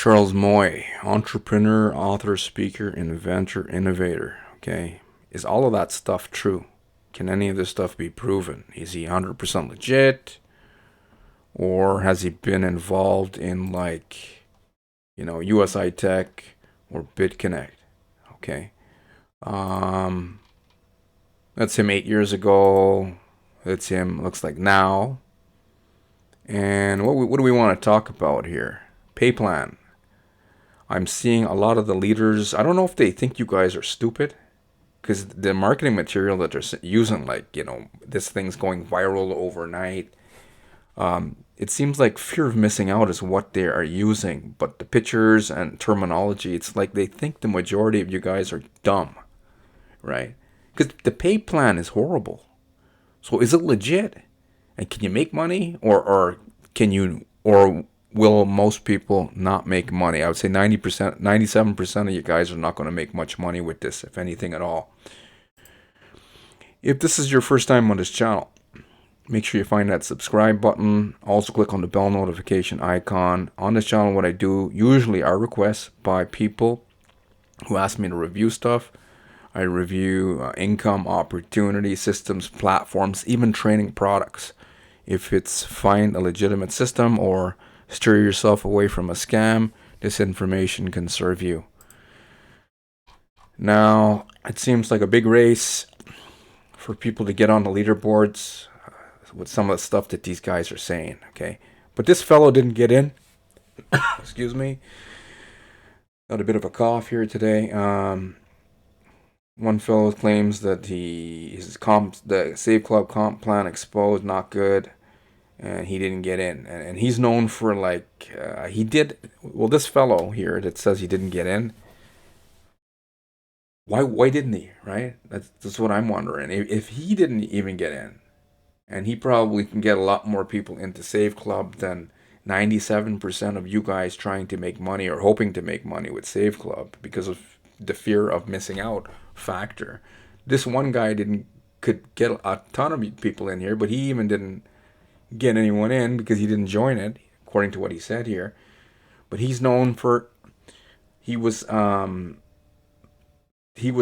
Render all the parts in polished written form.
Charles Moy, entrepreneur, author, speaker, inventor, innovator. Okay. Is all of that stuff true? Can any of this stuff be proven? Is he 100% legit? Or has he been involved in, like, USI Tech or BitConnect? Okay. Um, that's him 8 years ago. That's him, looks like now. And what do we want to talk about here? Pay plan. I'm seeing a lot of the leaders. I don't know if they think you guys are stupid because the marketing material that they're using, like, this thing's going viral overnight. It seems like fear of missing out is what they are using, but the pictures and terminology, it's like they think the majority of you guys are dumb, right? Because the pay plan is horrible. So is it legit? And can you make money, or can you, or will most people not make money? I would say 90%, 97% of you guys are not going to make much money with this, if anything at all. If this is your first time on this channel, make sure you find that subscribe button. Also click on the bell notification icon. On this channel, what I do usually are requests by people who ask me to review stuff. I review income, opportunity, systems, platforms, even training products. If it's find a legitimate system or steer yourself away from a scam, this information can serve you. Now, it seems like a big race for people to get on the leaderboards with some of the stuff that these guys are saying, okay? But this fellow didn't get in. Excuse me. Got a bit of a cough here today. One fellow claims that the Save Club comp plan exposed, not good, and he didn't get in. And he's known for, like, this fellow here that says he didn't get in, why didn't he, right? That's what I'm wondering. If he didn't even get in, and he probably can get a lot more people into Save Club than 97% of you guys trying to make money or hoping to make money with Save Club because of the fear of missing out factor. This one guy could get a ton of people in here, but he even didn't get anyone in because he didn't join it, according to what he said here. But he's known for he was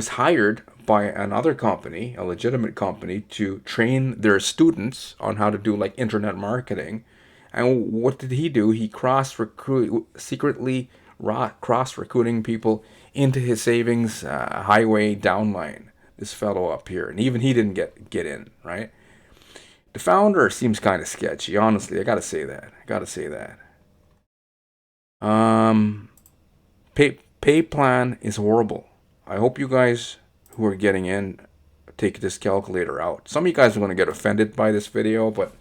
hired by another company, a legitimate company, to train their students on how to do, like, internet marketing. And what did he do? He secretly cross recruiting people into his savings highway downline. This fellow up here, and even he didn't get in, right? The founder seems kind of sketchy, honestly. I gotta say that. Um, pay plan is horrible. I hope you guys who are getting in take this calculator out. Some of you guys are going to get offended by this video, but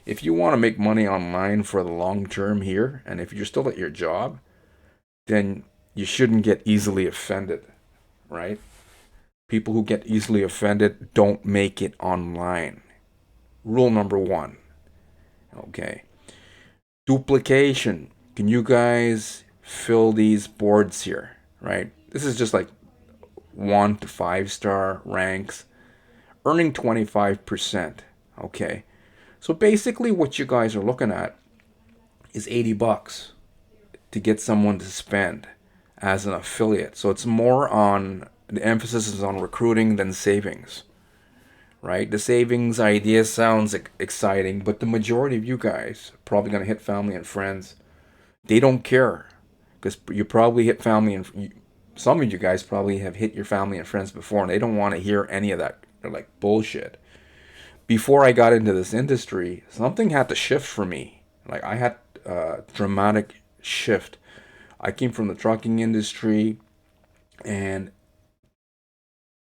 if you want to make money online for the long term here, and if you're still at your job, then you shouldn't get easily offended, right? People who get easily offended don't make it online. Rule number one. Okay. Duplication. Can you guys fill these boards here, right? This is just like 1 to 5-star ranks, earning 25%. Okay. So basically what you guys are looking at is $80 to get someone to spend as an affiliate. So it's more on, the emphasis is on recruiting than savings, right? The savings idea sounds exciting, but the majority of you guys are probably going to hit family and friends. They don't care because you probably hit family and some of you guys probably have hit your family and friends before, and they don't want to hear any of that. They're like, bullshit. Before I got into this industry, something had to shift for me. Like, I had a dramatic shift. I came from the trucking industry, and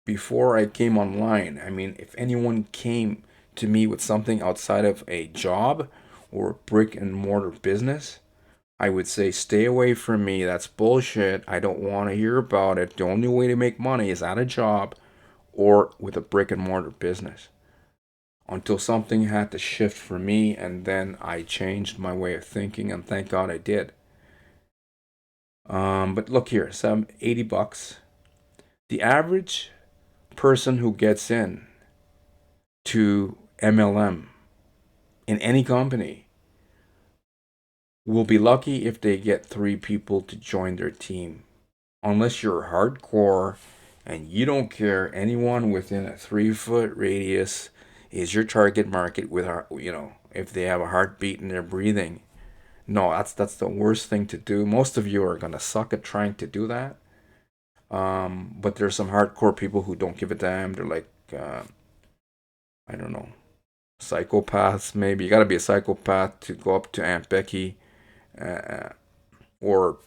before I came online, I mean, if anyone came to me with something outside of a job or a brick and mortar business, I would say, stay away from me. That's bullshit. I don't want to hear about it. The only way to make money is at a job or with a brick and mortar business. Until something had to shift for me, and then I changed my way of thinking, and thank God I did. But look here, some $80. The average person who gets in to MLM in any company will be lucky if they get 3 people to join their team. Unless you're hardcore and you don't care, anyone within a 3 foot radius is your target market with if they have a heartbeat and they're breathing. No, that's the worst thing to do. Most of you are gonna suck at trying to do that. But there's some hardcore people who don't give a damn. They're like, I don't know, psychopaths. Maybe you gotta be a psychopath to go up to Aunt Becky, uh, or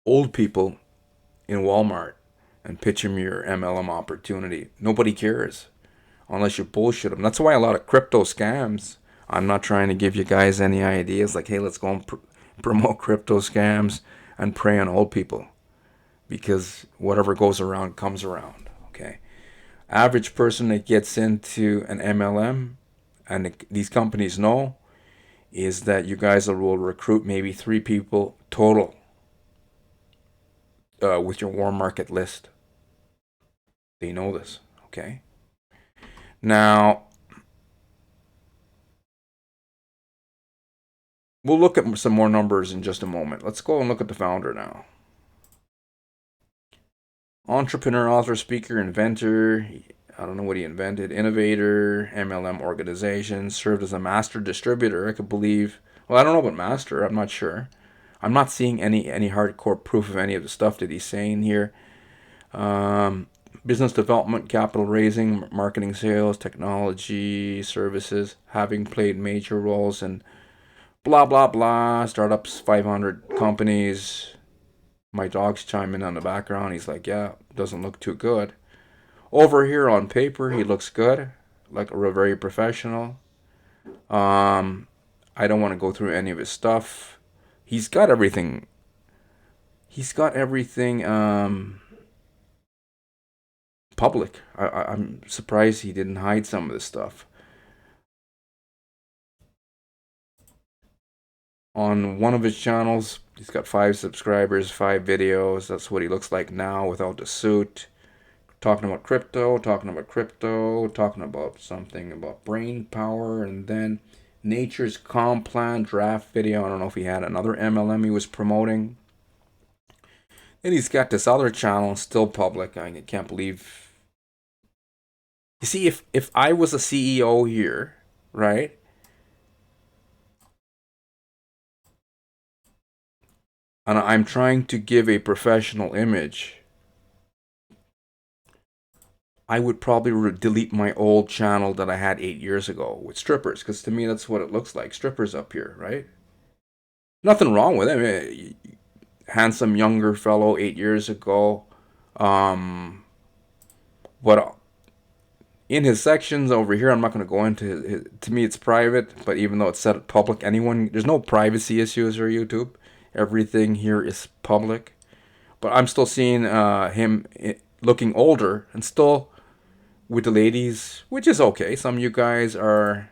old people in Walmart and pitch them your MLM opportunity. Nobody cares unless you bullshit them. That's why a lot of crypto scams. I'm not trying to give you guys any ideas like, hey, let's go and promote crypto scams and prey on old people, because whatever goes around comes around. Okay, average person that gets into an MLM, and these companies know, is that you guys will recruit maybe 3 people total with your warm market list. They know this. Okay. Now, we'll look at some more numbers in just a moment. Let's go and look at the founder now. Entrepreneur, author, speaker, inventor. I don't know what he invented. Innovator, MLM organization. Served as a master distributor. I could believe. Well, I don't know about master. I'm not sure. I'm not seeing any hardcore proof of any of the stuff that he's saying here. Business development, capital raising, marketing, sales, technology, services, having played major roles in blah blah blah startups, 500 companies. My dog's chiming on the background. He's like, yeah, doesn't look too good. Over here on paper, he looks good, like a very professional. I don't want to go through any of his stuff. He's got everything. He's got everything public. I'm surprised he didn't hide some of this stuff. On one of his channels, he's got 5 subscribers, 5 videos. That's what he looks like now without the suit. Talking about crypto, talking about something about brain power, and then Nature's Calm Plan draft video. I don't know if he had another MLM he was promoting. Then he's got this other channel still public. I can't believe. You see, if I was a CEO here, right? And I'm trying to give a professional image, I would probably delete my old channel that I had 8 years ago with strippers, because to me that's what it looks like. Strippers up here, right? Nothing wrong with him. Handsome younger fellow 8 years ago. But in his sections over here, I'm not going to go into his. To me, it's private, but even though it's set public, there's no privacy issues or YouTube. Everything here is public. But I'm still seeing him looking older and still with the ladies, which is okay. Some of you guys are,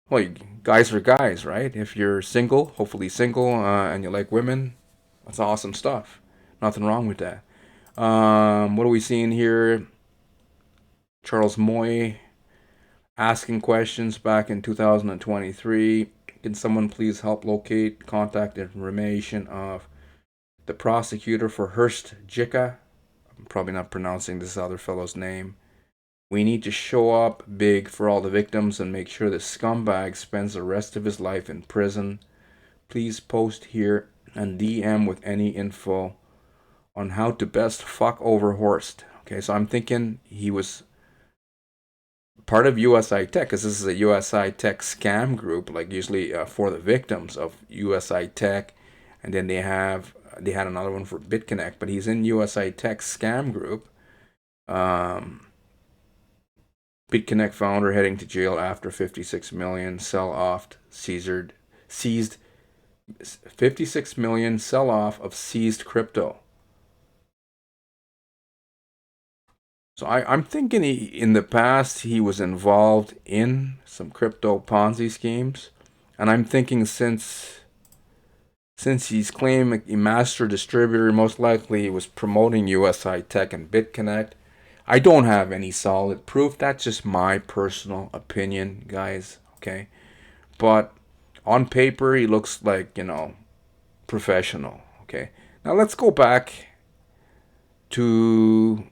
well, guys are guys, right? If you're single, hopefully single, and you like women, that's awesome stuff. Nothing wrong with that. What are we seeing here? Charles Moy asking questions back in 2023. Can someone please help locate contact information of the prosecutor for Hurst Jicka? I'm probably not pronouncing this other fellow's name. We need to show up big for all the victims and make sure the scumbag spends the rest of his life in prison. Please post here and DM with any info on how to best fuck over Horst. Okay, so I'm thinking he was part of USI Tech, because this is a USI Tech scam group, like usually for the victims of USI Tech, and then they had another one for BitConnect, but he's in USI Tech scam group. BitConnect founder heading to jail after 56 million sell-off seized 56 million sell-off of seized crypto. So I'm thinking in the past he was involved in some crypto Ponzi schemes, and I'm thinking since he's claiming a master distributor, most likely he was promoting USI Tech and BitConnect. I don't have any solid proof. That's just my personal opinion, guys. Okay, but On paper, he looks like, professional. Okay. Now let's go back to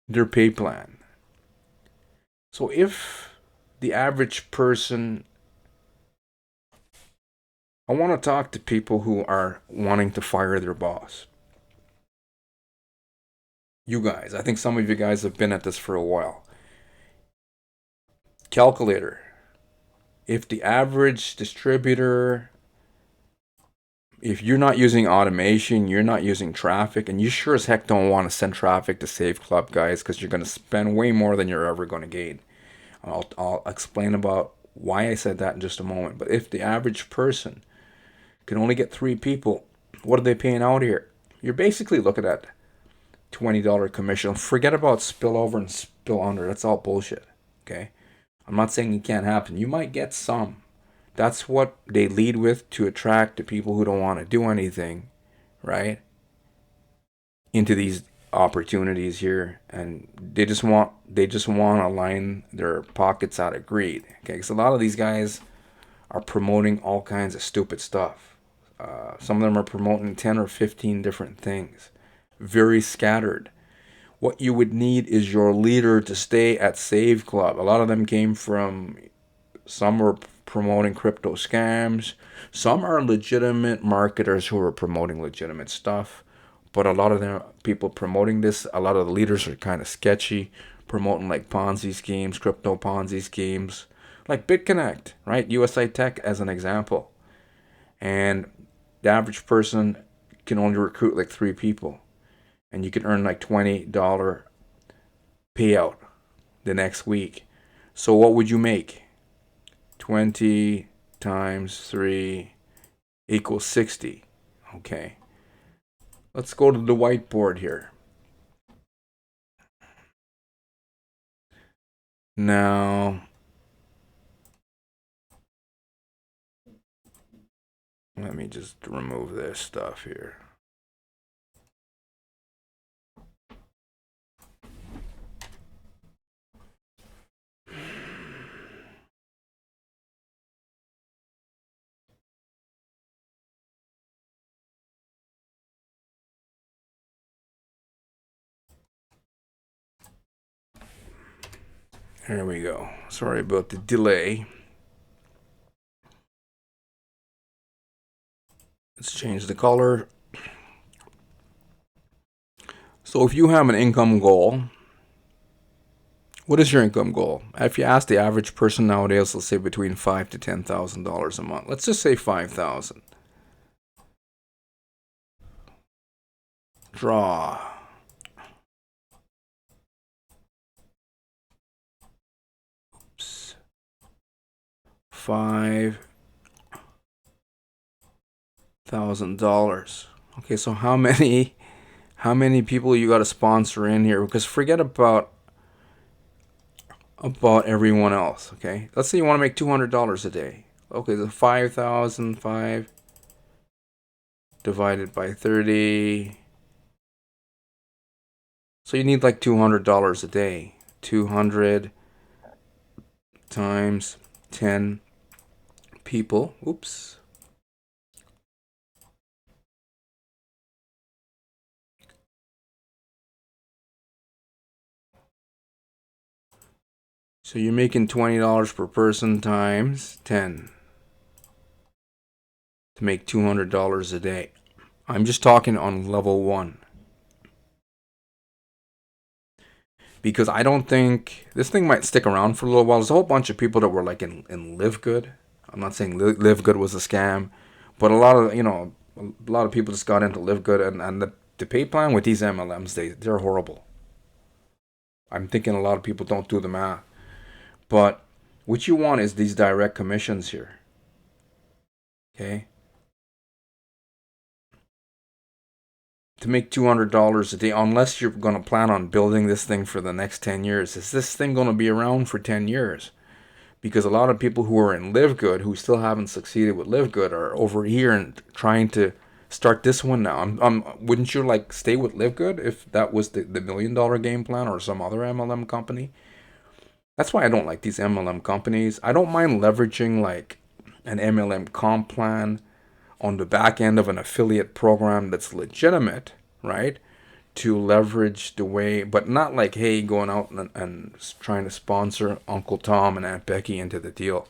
their pay plan. So if the average person, I want to talk to people who are wanting to fire their boss. You guys, I think some of you guys have been at this for a while. Calculator. If the average distributor, if you're not using automation, you're not using traffic, and you sure as heck don't want to send traffic to Save Club, guys, because you're going to spend way more than you're ever going to gain. I'll explain about why I said that in just a moment. But if the average person can only get 3 people, what are they paying out here? You're basically looking at $20 commission. Forget about spillover and spill under. That's all bullshit. Okay? I'm not saying it can't happen. You might get some. That's what they lead with to attract the people who don't want to do anything, right? Into these opportunities here, and they just want to line their pockets out of greed. Okay, because a lot of these guys are promoting all kinds of stupid stuff. Some of them are promoting 10 or 15 different things, very scattered. What you would need is your leader to stay at Save Club. A lot of them came from, some were promoting crypto scams. Some are legitimate marketers who are promoting legitimate stuff. But a lot of them people promoting this, a lot of the leaders are kind of sketchy, promoting like Ponzi schemes, crypto Ponzi schemes, like BitConnect, right? USI Tech as an example. And the average person can only recruit like 3 people. And you can earn like $20 payout the next week. So what would you make? 20 times 3 equals 60. Okay. Let's go to the whiteboard here. Now, let me just remove this stuff here. There we go. Sorry about the delay. Let's change the color. So if you have an income goal, what is your income goal? If you ask the average person nowadays, let's say between $5,000 to $10,000 a month. Let's just say 5,000. Draw. Oops. $5,000. Okay, so how many people you got to sponsor in here? Because forget about everyone else. Okay, let's say you want to make $200 a day. Okay, the 5,005 divided by 30. So you need like $200 a day. 200 times 10 people. Oops. So you're making $20 per person times 10 to make $200 a day. I'm just talking on level 1. Because I don't think this thing might stick around for a little while. There's a whole bunch of people that were like in Live Good. I'm not saying Live Good was a scam, but a lot of people just got into Live Good, and the pay plan with these MLMs, they're horrible. I'm thinking a lot of people don't do the math. But what you want is these direct commissions here. Okay? To make $200 a day, unless you're going to plan on building this thing for the next 10 years. Is this thing going to be around for 10 years? Because a lot of people who are in Live Good, who still haven't succeeded with Live Good, are over here and trying to start this one now. Wouldn't you like stay with Live Good if that was the $1 million game plan or some other MLM company? That's why I don't like these MLM companies. I don't mind leveraging like an MLM comp plan on the back end of an affiliate program that's legitimate, right? To leverage the way, but not like, hey, going out and trying to sponsor Uncle Tom and Aunt Becky into the deal.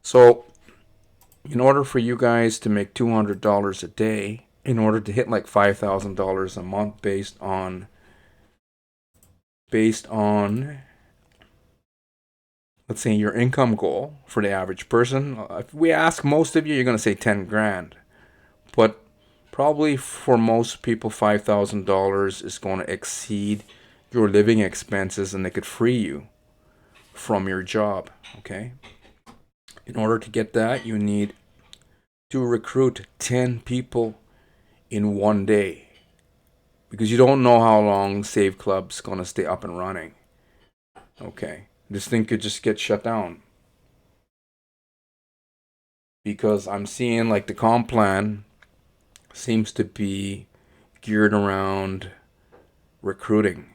So, in order for you guys to make $200 a day, in order to hit like $5,000 a month based on let's say your income goal for the average person, if we ask most of you, you're going to say 10 grand. But probably for most people, $5,000 is going to exceed your living expenses and they could free you from your job. Okay. In order to get that, you need to recruit 10 people in one day because you don't know how long Save Club's going to stay up and running. Okay. This thing could just get shut down because I'm seeing like the comp plan seems to be geared around recruiting.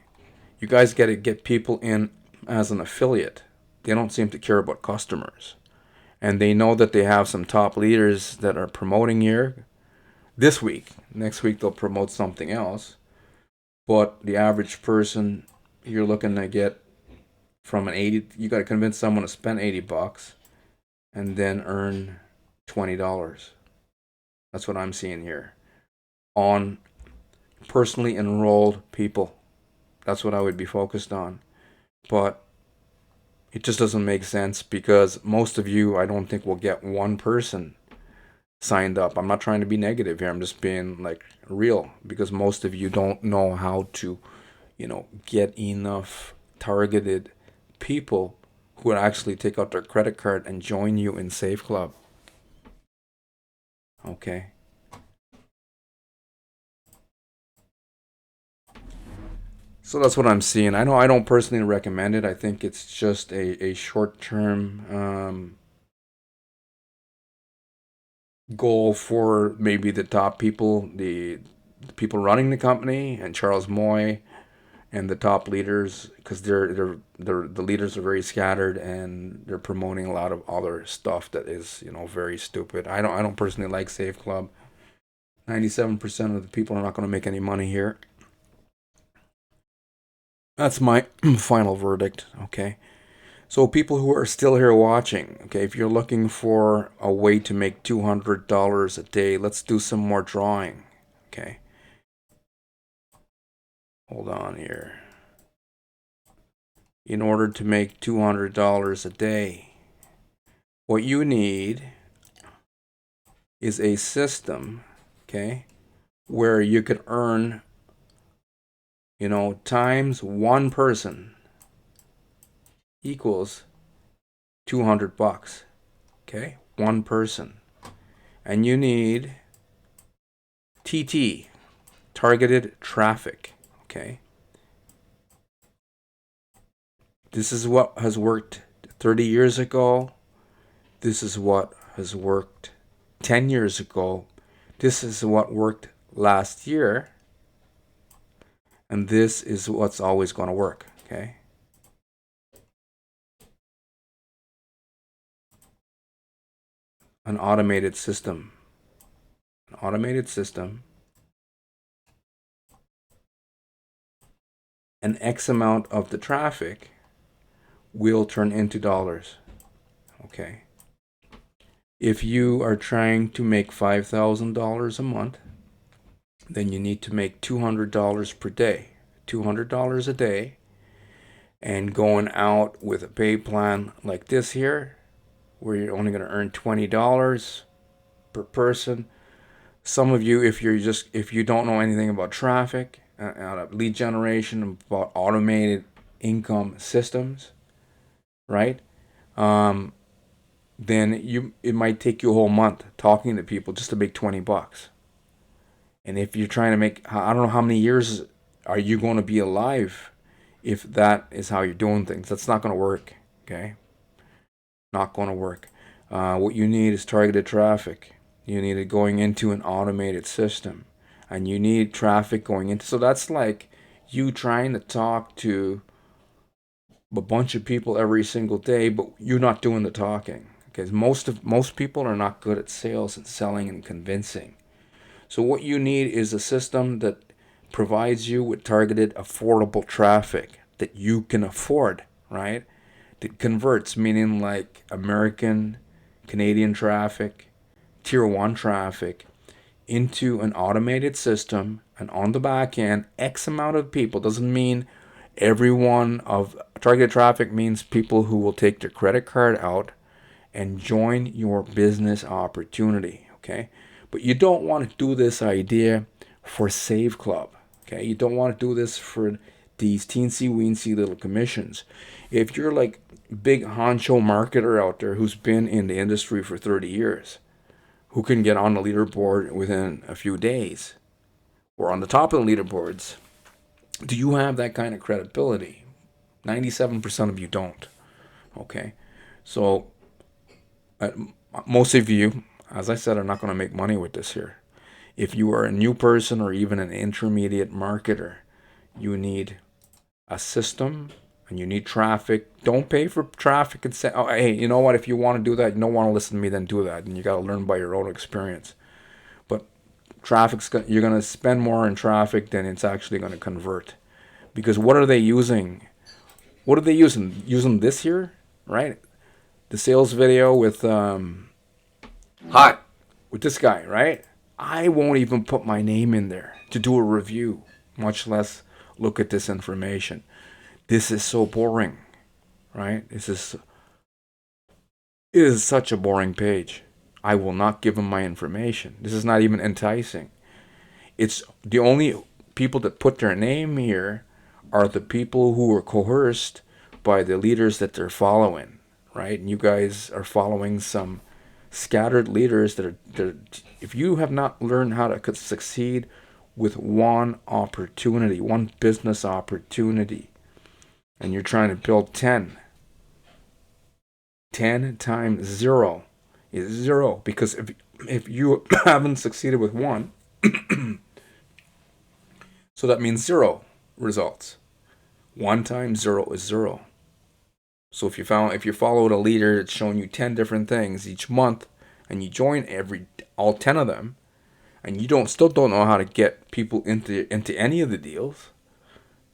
You guys got to get people in as an affiliate. They don't seem to care about customers. And they know that they have some top leaders that are promoting here this week. Next week they'll promote something else. But the average person, you're looking to get from an 80, you got to convince someone to spend $80 and then earn $20. That's what I'm seeing here on personally enrolled people. That's what I would be focused on. But it just doesn't make sense because most of you, I don't think, will get one person signed up. I'm not trying to be negative here. I'm just being like real because most of you don't know how to, get enough targeted people who would actually take out their credit card and join you in Save Club. Okay. So that's what I'm seeing. I know I don't personally recommend it. I think it's just a short term goal for maybe the top people, the people running the company, and Charles Moy and the top leaders, because the leaders are very scattered and they're promoting a lot of other stuff that is very stupid. I don't personally like Save Club. 97% of the people are not going to make any money here. That's my final verdict. Okay. So people who are still here watching, okay, if you're looking for a way to make $200 a day, let's do some more drawing. Okay. Hold on here. In order to make $200 a day, what you need is a system, okay, where you could earn, times one person equals $200. Okay, one person. And you need TT, targeted traffic. Okay. This is what has worked 30 years ago. This is what has worked 10 years ago. This is what worked last year. And this is what's always going to work. Okay. An automated system. An automated system. An X amount of the traffic will turn into dollars. Okay. If you are trying to make $5,000 a month, then you need to make $200 per day. $200 a day. And going out with a pay plan like this here, where you're only going to earn $20 per person. Some of you, if you don't know anything about traffic, lead generation, about automated income systems, right? Then it might take you a whole month talking to people just to make $20. And if you're trying to make, I don't know how many years are you going to be alive if that is how you're doing things. That's not going to work. Okay, not going to work. What you need is targeted traffic. You need it going into an automated system, and you need traffic going into. So that's like you trying to talk to a bunch of people every single day, but you're not doing the talking. Because most people are not good at sales and selling and convincing. So what you need is a system that provides you with targeted, affordable traffic that you can afford, right? That converts, meaning like American, Canadian traffic, tier one traffic, into an automated system, and on the back end, X amount of people. Doesn't mean everyone of targeted traffic, means people who will take their credit card out and join your business opportunity, okay? But you don't want to do this idea for Save Club, okay? You don't want to do this for these teensy weensy little commissions. If you're like big honcho marketer out there who's been in the industry for 30 years, who can get on the leaderboard within a few days or on the top of the leaderboards, do you have that kind of credibility? 97% of you don't, okay? So most of you, as I said, are not going to make money with this here. If you are a new person or even an intermediate marketer, you need a system and you need traffic. Don't pay for traffic and say, oh, hey, you know what? If you want to do that, you don't want to listen to me, then do that. And you got to learn by your own experience. But you're going to spend more in traffic than it's actually going to convert. Because what are they using? What are they using? Using this here, right? The sales video with hot with this guy, right? I won't even put my name in there to do a review, much less look at this information. This is so boring, right? It is such a boring page. I will not give him my information. This is not even enticing. It's the only people that put their name here are the people who were coerced by the leaders that they're following, right? And you guys are following some scattered leaders that are, if you have not learned how to succeed with one opportunity, one business opportunity, and you're trying to build 10 times 0 is 0. Because if you haven't succeeded with one, so that means 0 results. 1 times 0 is 0. So if you followed a leader that's showing you 10 different things each month, and you join all 10 of them, and you still don't know how to get people into any of the deals,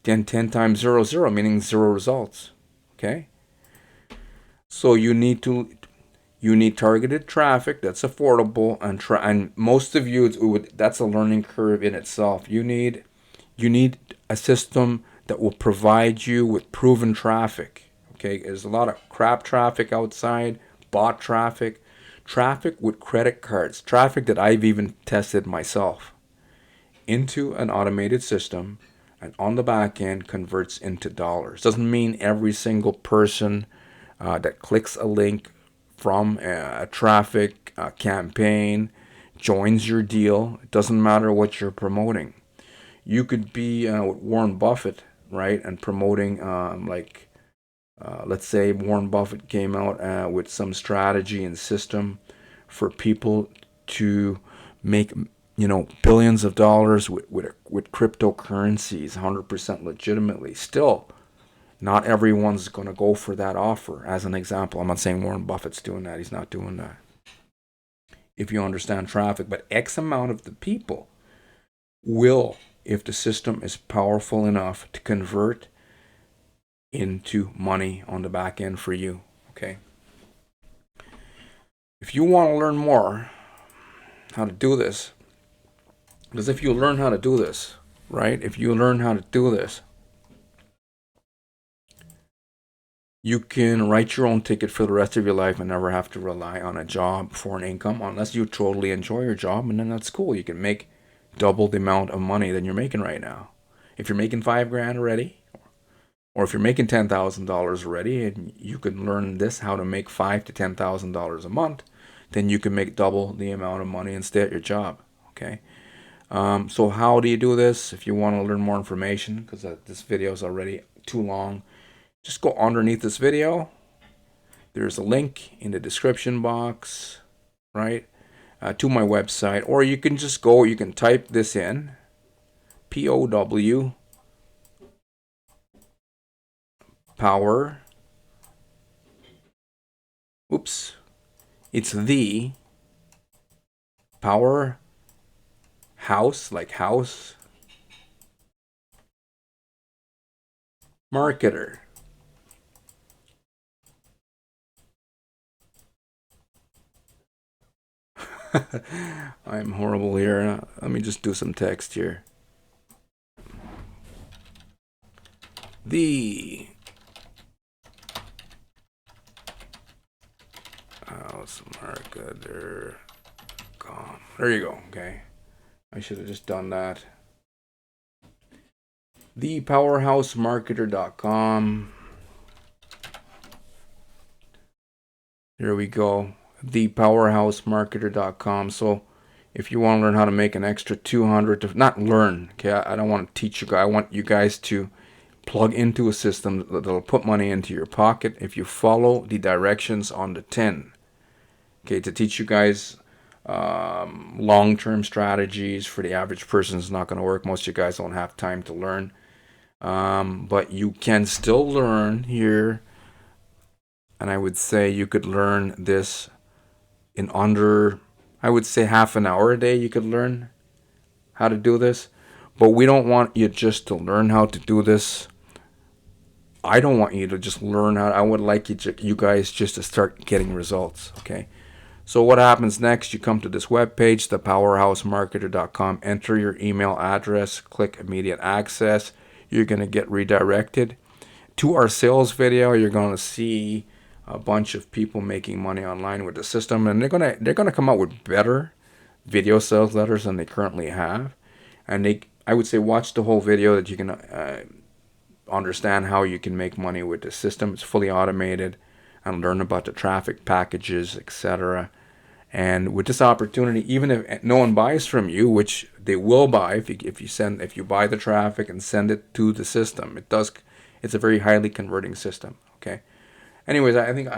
then 10 times 0 is 0, meaning 0 results. Okay? So you need targeted traffic that's affordable, and most of you, that's a learning curve in itself. You need a system that will provide you with proven traffic. Okay, there's a lot of crap traffic outside, bot traffic with credit cards, traffic that I've even tested myself, into an automated system, and on the back end converts into dollars. Doesn't mean every single person that clicks a link from a traffic campaign joins your deal. It doesn't matter what you're promoting. You could be with Warren Buffett, right, and promoting let's say Warren Buffett came out with some strategy and system for people to make billions of dollars with cryptocurrencies 100% legitimately. Still, not everyone's going to go for that offer. As an example, I'm not saying Warren Buffett's doing that. He's not doing that. If you understand traffic, but X amount of the people will, if the system is powerful enough, to convert into money on the back end for you. Okay. If you want to learn more how to do this, because if you learn how to do this, right? If you learn how to do this, you can write your own ticket for the rest of your life and never have to rely on a job for an income, unless you totally enjoy your job, and then that's cool. You can make double the amount of money than you're making right now. If you're making $5,000 already, or if you're making $10,000 already, and you can learn this, how to make $5,000 to $10,000 a month, then you can make double the amount of money and stay at your job. Okay. So how do you do this? If you want to learn more information, because this video is already too long, just go underneath this video. There's a link in the description box, right, to my website, or you can just go. You can type this in, POW power. Oops. It's the power house, like house, marketer. I'm horrible here. Let me just do some text here. The house marketer. There you go. Okay. I should have just done that. ThePowerhouseMarketer.com. There we go. ThePowerhouseMarketer.com. So if you want to learn how to make an extra 200 to not learn, okay, I don't want to teach you guys. I want you guys to plug into a system that'll put money into your pocket if you follow the directions on the tin. Okay, to teach you guys long-term strategies for the average person is not going to work. Most of you guys don't have time to learn. But you can still learn here. And I would say you could learn this in under, I would say half an hour a day. You could learn how to do this. But we don't want you just to learn how to do this. I don't want you to just learn how. I would like you guys just to start getting results. Okay. So what happens next? You come to this webpage, thepowerhousemarketer.com, enter your email address, click immediate access. You're going to get redirected to our sales video. You're going to see a bunch of people making money online with the system, and they're going to come out with better video sales letters than they currently have. And I would say watch the whole video that you can understand how you can make money with the system. It's fully automated, and learn about the traffic packages, etc. And with this opportunity, even if no one buys from you, which they will buy if you buy the traffic and send it to the system, it's a very highly converting system. Okay. Anyways, I think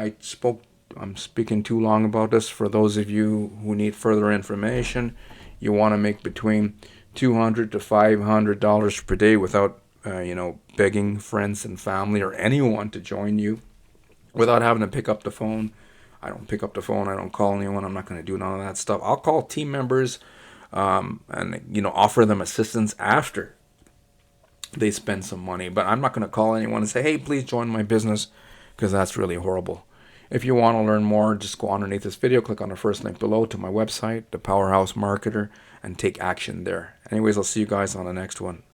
I'm speaking too long about this. For those of you who need further information, you want to make between $200 to $500 per day without begging friends and family or anyone to join you, without having to pick up the phone. I don't pick up the phone. I don't call anyone. I'm not going to do none of that stuff. I'll call team members and offer them assistance after they spend some money. But I'm not going to call anyone and say, hey, please join my business, because that's really horrible. If you want to learn more, just go underneath this video, click on the first link below to my website, The Powerhouse Marketer, and take action there. Anyways, I'll see you guys on the next one.